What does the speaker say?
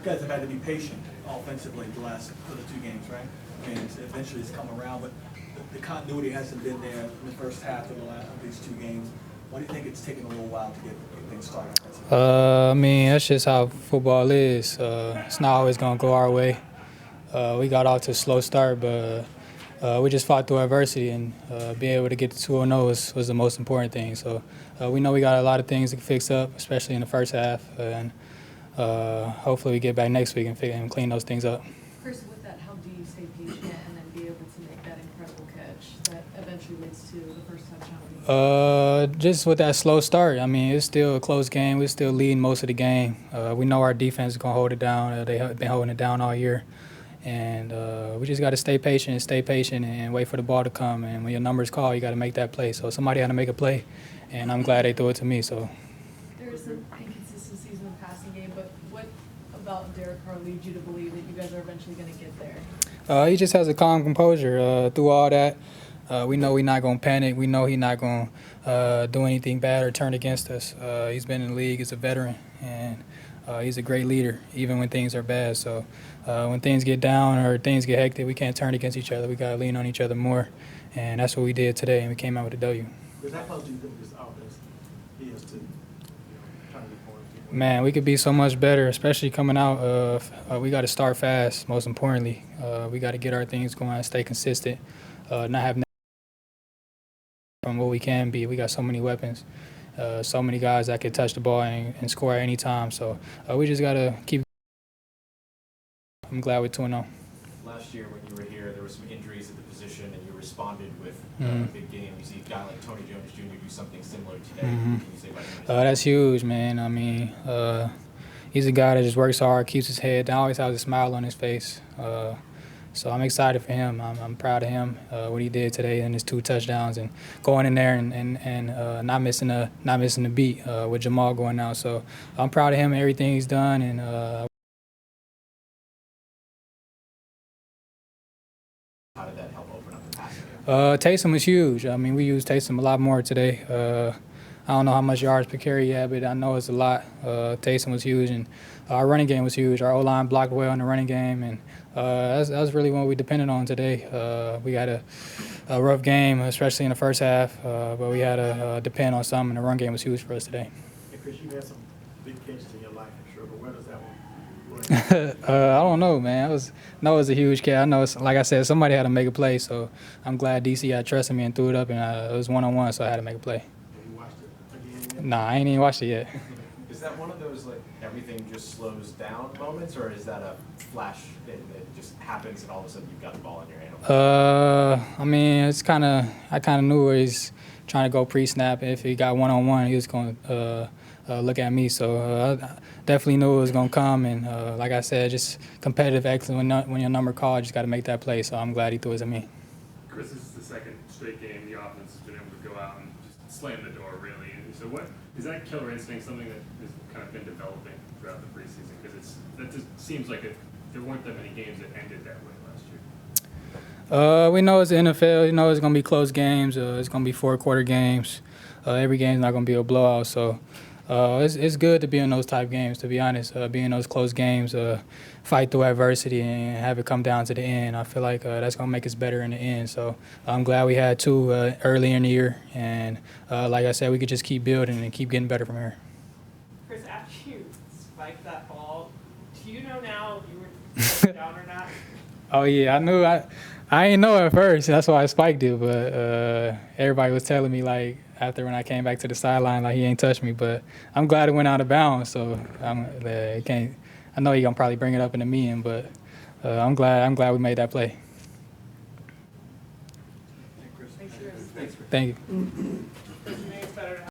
guys have had to be patient offensively for the 2 games, right? And eventually it's come around, but the continuity hasn't been there in the first half of these 2 games. Why do you think it's taken a little while to get things started? I mean, that's just how football is. It's not always going to go our way. We got off to a slow start, but we just fought through adversity, and being able to get to 2-0 was the most important thing. So we know we got a lot of things to fix up, especially in the first half, and hopefully we get back next week and clean those things up. Chris, with that, how do you stay patient and then be able to make that incredible catch that eventually leads to the first touchdown? Just with that slow start. I mean, it's still a close game. We're still leading most of the game. We know our defense is going to hold it down. They've been holding it down all year. And we just got to stay patient and wait for the ball to come. And when your number's called, you got to make that play. So somebody had to make a play, and I'm glad they threw it to me. So There's some inconsistencies in the passing game, but what about Derek Carr leads you to believe that you guys are eventually going to get there? He just has a calm composure through all that. We know he's not going to panic. We know he's not going to do anything bad or turn against us. He's been in the league as a veteran, and he's a great leader, even when things are bad. So when things get down or things get hectic, we can't turn against each other. We got to lean on each other more, and that's what we did today, and we came out with a W. Because how close do you think this offense is to trying to get points? Man, we could be so much better, especially coming out. We got to start fast, most importantly. We got to get our things going, stay consistent, not have from what we can be. We got so many weapons, so many guys that can touch the ball and score at any time. So we just got to keep. I'm glad we're 2-0. Last year when you were here, there were some injuries at the position, and you responded with a big game. You see a guy like Tony Jones Jr. do something similar today. What can you say about him? That's huge, man. I mean, he's a guy that just works hard, keeps his head down, always has a smile on his face. So I'm excited for him. I'm proud of him, what he did today and his 2 touchdowns and going in there and not missing the beat with Jamal going out. So I'm proud of him, everything he's done, and How did that help open up the passing game? Taysom was huge. I mean, we used Taysom a lot more today. I don't know how much yards per carry he had, but I know it's a lot. Taysom was huge, and our running game was huge. Our O-line blocked well in the running game, and that's really what we depended on today. We had a rough game, especially in the first half, but we had to depend on something, and the run game was huge for us today. Hey, Chris, you had some big catches in your life, I'm sure, but where does that one? I don't know, man. It was a huge catch. I know, like I said, somebody had to make a play, so I'm glad DC had trusted me and threw it up, and it was 1-on-1, so I had to make a play. Have you watched it again? Nah, I ain't even watched it yet. Is that one of those, like, everything just slows down moments, or is that a flash that just happens and all of a sudden you've got the ball in your hand? I mean, I kind of knew where he's trying to go pre-snap. If he got 1-on-1, he was going to look at me. So I definitely knew it was going to come. And like I said, just competitive excellence. When your number called, you just got to make that play. So I'm glad he threw it at me. Chris, this is the second straight game the offense has been able to go out and just slam the door, really. So what is that killer instinct, something that has kind of been developing throughout the preseason? Because that just seems like there weren't that many games that ended that way last year. We know it's the NFL. You know it's going to be close games. It's going to be 4-quarter games. Every game's not going to be a blowout. So it's good to be in those type games, to be honest. Be in those close games, fight through adversity and have it come down to the end. I feel like that's going to make us better in the end. So I'm glad we had 2 early in the year. And like I said, we could just keep building and keep getting better from here. Chris, after you spiked that ball, do you know now if you were down or not? Oh, yeah, I knew. I didn't know at first. That's why I spiked it. But everybody was telling me, like, after when I came back to the sideline, like, he ain't touched me. But I'm glad it went out of bounds. So I know he's going to probably bring it up in the meeting. But I'm glad we made that play. Thanks, Chris. Thank you.